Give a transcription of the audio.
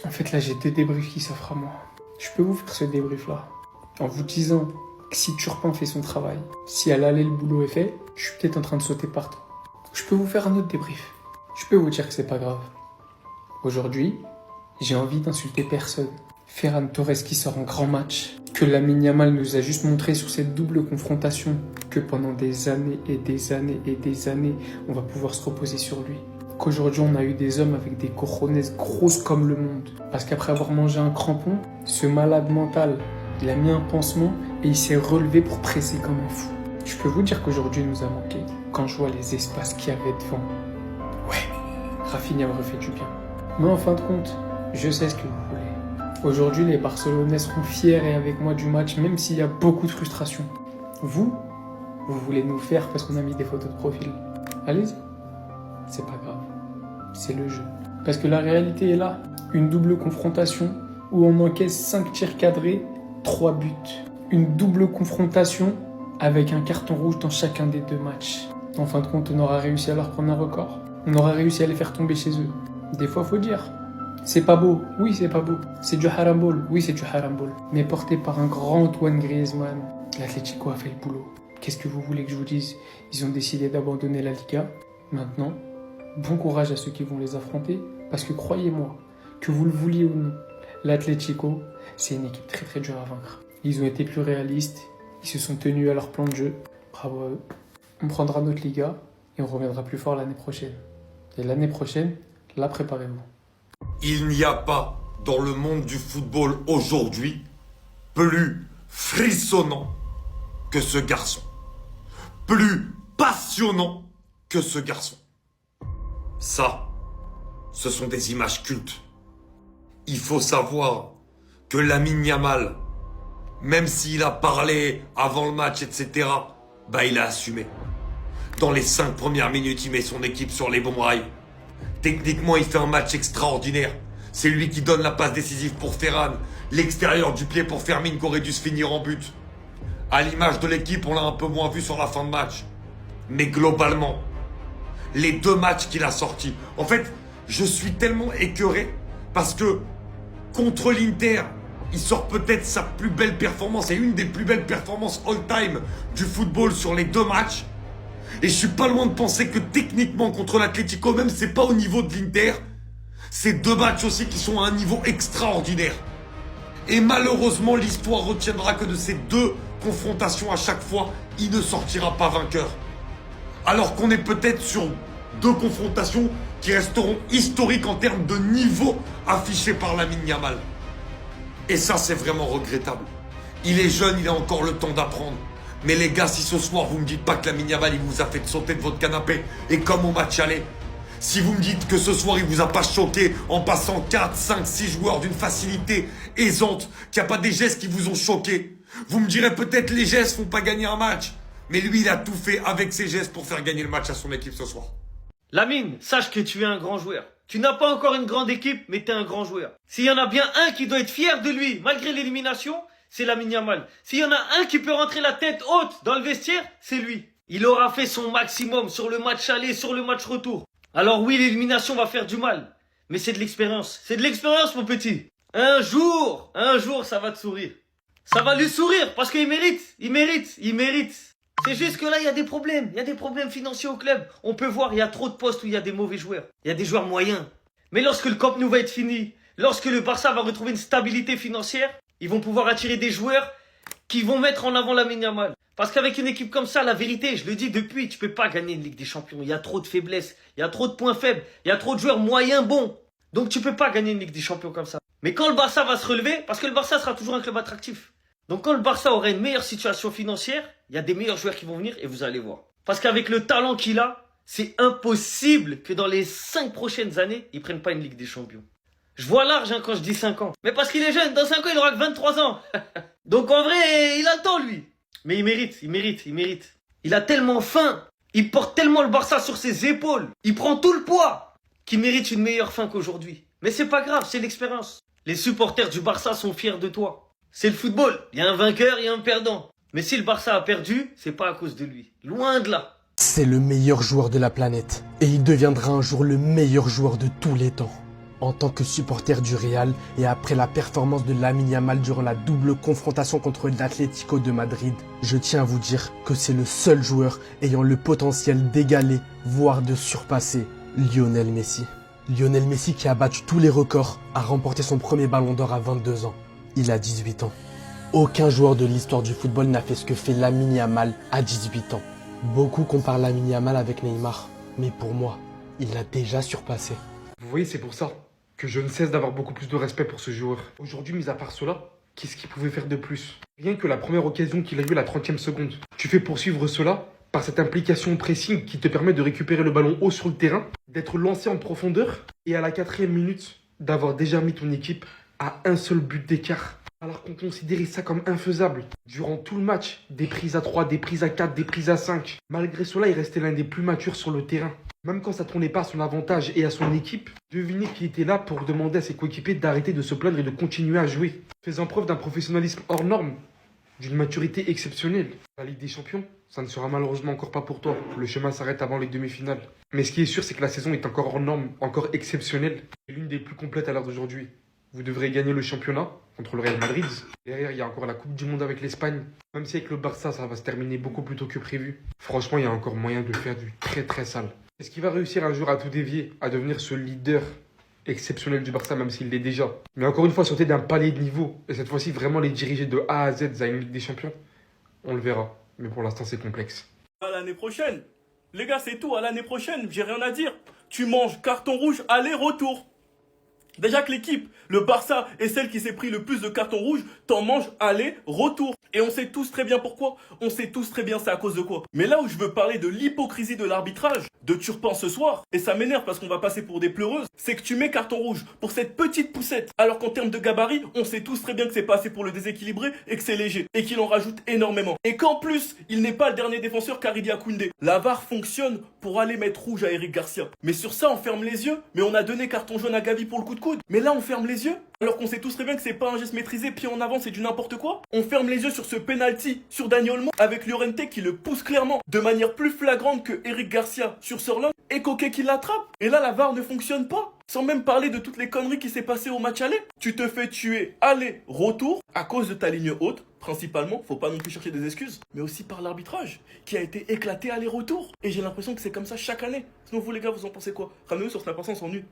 En fait, là, j'ai deux débriefs qui s'offrent à moi. Je peux vous faire ce débrief-là en vous disant que si Turpin fait son travail, si à l'aller le boulot est fait, je suis peut-être en train de sauter partout. Je peux vous faire un autre débrief. Je peux vous dire que c'est pas grave. Aujourd'hui, j'ai envie d'insulter personne. Ferran Torres qui sort en grand match, que Lamine Yamal nous a juste montré sur cette double confrontation, que pendant des années et des années et des années, on va pouvoir se reposer sur lui. Qu'aujourd'hui, on a eu des hommes avec des cojones grosses comme le monde. Parce qu'après avoir mangé un crampon, ce malade mental, il a mis un pansement et il s'est relevé pour presser comme un fou. Je peux vous dire qu'aujourd'hui, il nous a manqué. Quand je vois les espaces qu'il y avait devant, ouais, Rafinha me refait du bien. Mais en fin de compte, je sais ce que vous voulez. Aujourd'hui, les Barcelonais seront fiers et avec moi du match, même s'il y a beaucoup de frustration. Vous voulez nous faire parce qu'on a mis des photos de profil. Allez-y, c'est pas grave, c'est le jeu. Parce que la réalité est là, une double confrontation où on encaisse 5 tirs cadrés, 3 buts. Une double confrontation avec un carton rouge dans chacun des deux matchs. En fin de compte, on aura réussi à leur prendre un record. On aura réussi à les faire tomber chez eux. Des fois, faut dire, c'est pas beau. Oui, c'est pas beau. C'est du harambol. Oui, c'est du harambol. Mais porté par un grand Antoine Griezmann, l'Atlético a fait le boulot. Qu'est-ce que vous voulez que je vous dise? Ils ont décidé d'abandonner la Liga. Maintenant, bon courage à ceux qui vont les affronter. Parce que croyez-moi, que vous le vouliez ou non, l'Atlético, c'est une équipe très très dure à vaincre. Ils ont été plus réalistes. Ils se sont tenus à leur plan de jeu. Bravo à eux. On prendra notre Liga et on reviendra plus fort l'année prochaine. Et l'année prochaine, là, préparez-vous. Il n'y a pas dans le monde du football aujourd'hui plus frissonnant que ce garçon. Plus passionnant que ce garçon. Ça, ce sont des images cultes. Il faut savoir que Lamine Yamal, même s'il a parlé avant le match, etc., il a assumé. Dans les 5 premières minutes, il met son équipe sur les bons rails. Techniquement, il fait un match extraordinaire. C'est lui qui donne la passe décisive pour Ferran, l'extérieur du pied pour Fermin qui aurait dû se finir en but. À l'image de l'équipe, on l'a un peu moins vu sur la fin de match. Mais globalement, les 2 matchs qu'il a sortis. En fait, je suis tellement écœuré parce que contre l'Inter, il sort peut-être sa plus belle performance et une des plus belles performances all-time du football sur les 2 matchs. Et je suis pas loin de penser que techniquement contre l'Atlético, même c'est pas au niveau de l'Inter, c'est 2 matchs aussi qui sont à un niveau extraordinaire. Et malheureusement, l'histoire retiendra que de ces 2 confrontations à chaque fois, il ne sortira pas vainqueur. Alors qu'on est peut-être sur 2 confrontations qui resteront historiques en termes de niveau affiché par Lamine Yamal. Et ça, c'est vraiment regrettable. Il est jeune, il a encore le temps d'apprendre. Mais les gars, si ce soir vous me dites pas que Lamine Yamal il vous a fait sauter de votre canapé et comme au match aller, si vous me dites que ce soir il vous a pas choqué en passant 4, 5, 6 joueurs d'une facilité aisante, qu'il n'y a pas des gestes qui vous ont choqué, vous me direz peut-être les gestes font pas gagner un match. Mais lui il a tout fait avec ses gestes pour faire gagner le match à son équipe ce soir. Lamine, sache que tu es un grand joueur. Tu n'as pas encore une grande équipe, mais tu es un grand joueur. S'il y en a bien un qui doit être fier de lui, malgré l'élimination, c'est Lamine Yamal. S'il y en a un qui peut rentrer la tête haute dans le vestiaire, c'est lui. Il aura fait son maximum sur le match aller, sur le match retour. Alors oui, l'élimination va faire du mal, mais c'est de l'expérience. C'est de l'expérience, mon petit. Un jour, ça va te sourire. Ça va lui sourire, parce qu'il mérite, il mérite. C'est juste que là, il y a des problèmes. Il y a des problèmes financiers au club. On peut voir, il y a trop de postes où il y a des mauvais joueurs. Il y a des joueurs moyens. Mais lorsque le Camp Nou va être fini, lorsque le Barça va retrouver une stabilité financière, ils vont pouvoir attirer des joueurs qui vont mettre en avant Lamine Yamal. Parce qu'avec une équipe comme ça, la vérité, je le dis depuis, tu peux pas gagner une Ligue des Champions. Il y a trop de faiblesses, il y a trop de points faibles, il y a trop de joueurs moyens bons. Donc tu peux pas gagner une Ligue des Champions comme ça. Mais quand le Barça va se relever, parce que le Barça sera toujours un club attractif. Donc quand le Barça aura une meilleure situation financière, il y a des meilleurs joueurs qui vont venir et vous allez voir. Parce qu'avec le talent qu'il a, c'est impossible que dans les 5 prochaines années, il prenne pas une Ligue des Champions. Je vois large quand je dis 5 ans. Mais parce qu'il est jeune, dans 5 ans, il aura que 23 ans. Donc en vrai, il a le temps, lui. Mais il mérite. Il a tellement faim. Il porte tellement le Barça sur ses épaules. Il prend tout le poids qu'il mérite une meilleure fin qu'aujourd'hui. Mais c'est pas grave, c'est l'expérience. Les supporters du Barça sont fiers de toi. C'est le football. Il y a un vainqueur, il y a un perdant. Mais si le Barça a perdu, c'est pas à cause de lui. Loin de là. C'est le meilleur joueur de la planète. Et il deviendra un jour le meilleur joueur de tous les temps. En tant que supporter du Real et après la performance de Lamine Yamal durant la double confrontation contre l'Atlético de Madrid, je tiens à vous dire que c'est le seul joueur ayant le potentiel d'égaler, voire de surpasser Lionel Messi. Lionel Messi qui a battu tous les records a remporté son premier ballon d'or à 22 ans. Il a 18 ans. Aucun joueur de l'histoire du football n'a fait ce que fait Lamine Yamal à 18 ans. Beaucoup comparent Lamine Yamal avec Neymar, mais pour moi, il l'a déjà surpassé. Vous voyez, c'est pour ça que je ne cesse d'avoir beaucoup plus de respect pour ce joueur. Aujourd'hui, mis à part cela, qu'est-ce qu'il pouvait faire de plus? Rien que la première occasion qu'il a eue à la 30e seconde. Tu fais poursuivre cela par cette implication au pressing qui te permet de récupérer le ballon haut sur le terrain, d'être lancé en profondeur et à la 4e minute, d'avoir déjà mis ton équipe à un seul but d'écart. Alors qu'on considérait ça comme infaisable. Durant tout le match, des prises à 3, des prises à 4, des prises à 5. Malgré cela, il restait l'un des plus matures sur le terrain. Même quand ça ne tournait pas à son avantage et à son équipe, devinez qu'il était là pour demander à ses coéquipiers d'arrêter de se plaindre et de continuer à jouer. Faisant preuve d'un professionnalisme hors norme, d'une maturité exceptionnelle. La Ligue des Champions, ça ne sera malheureusement encore pas pour toi. Le chemin s'arrête avant les demi-finales. Mais ce qui est sûr, c'est que la saison est encore hors norme, encore exceptionnelle. Et l'une des plus complètes à l'heure d'aujourd'hui. Vous devrez gagner le championnat contre le Real Madrid. Derrière, il y a encore la Coupe du Monde avec l'Espagne. Même si avec le Barça, ça va se terminer beaucoup plus tôt que prévu. Franchement, il y a encore moyen de faire du très très sale. Est-ce qu'il va réussir un jour à tout dévier, à devenir ce leader exceptionnel du Barça, même s'il l'est déjà? Mais encore une fois, sauter d'un palier de niveau, et cette fois-ci vraiment les diriger de A à Z à une Ligue des Champions, on le verra. Mais pour l'instant, c'est complexe. À l'année prochaine. Les gars, c'est tout. À l'année prochaine, j'ai rien à dire. Tu manges carton rouge aller-retour. Déjà que l'équipe, le Barça, est celle qui s'est pris le plus de cartons rouges, t'en manges aller-retour. Et on sait tous très bien pourquoi. On sait tous très bien c'est à cause de quoi. Mais là où je veux parler de l'hypocrisie de l'arbitrage, de Turpin ce soir, et ça m'énerve parce qu'on va passer pour des pleureuses, c'est que tu mets carton rouge pour cette petite poussette, alors qu'en termes de gabarit, on sait tous très bien que c'est pas assez pour le déséquilibrer et que c'est léger, et qu'il en rajoute énormément. Et qu'en plus, il n'est pas le dernier défenseur car il y a Koundé. La VAR fonctionne pour aller mettre rouge à Eric Garcia. Mais sur ça, on ferme les yeux, mais on a donné carton jaune à Gavi pour le coup de coude. Mais là, on ferme les yeux, alors qu'on sait tous très bien que c'est pas un geste maîtrisé, pied en avant, c'est du n'importe quoi. On ferme les yeux sur ce penalty sur Dani Olmo avec Llorente qui le pousse clairement de manière plus flagrante que Eric Garcia sur Sorloth et Coquet qui l'attrape. Et là, la VAR ne fonctionne pas. Sans même parler de toutes les conneries qui s'est passées au match aller. Tu te fais tuer aller-retour à cause de ta ligne haute, principalement, faut pas non plus chercher des excuses, mais aussi par l'arbitrage, qui a été éclaté aller-retour. Et j'ai l'impression que c'est comme ça chaque année. Sinon vous les gars, vous en pensez quoi? Ramenez-nous sur Snap on s'ennuie.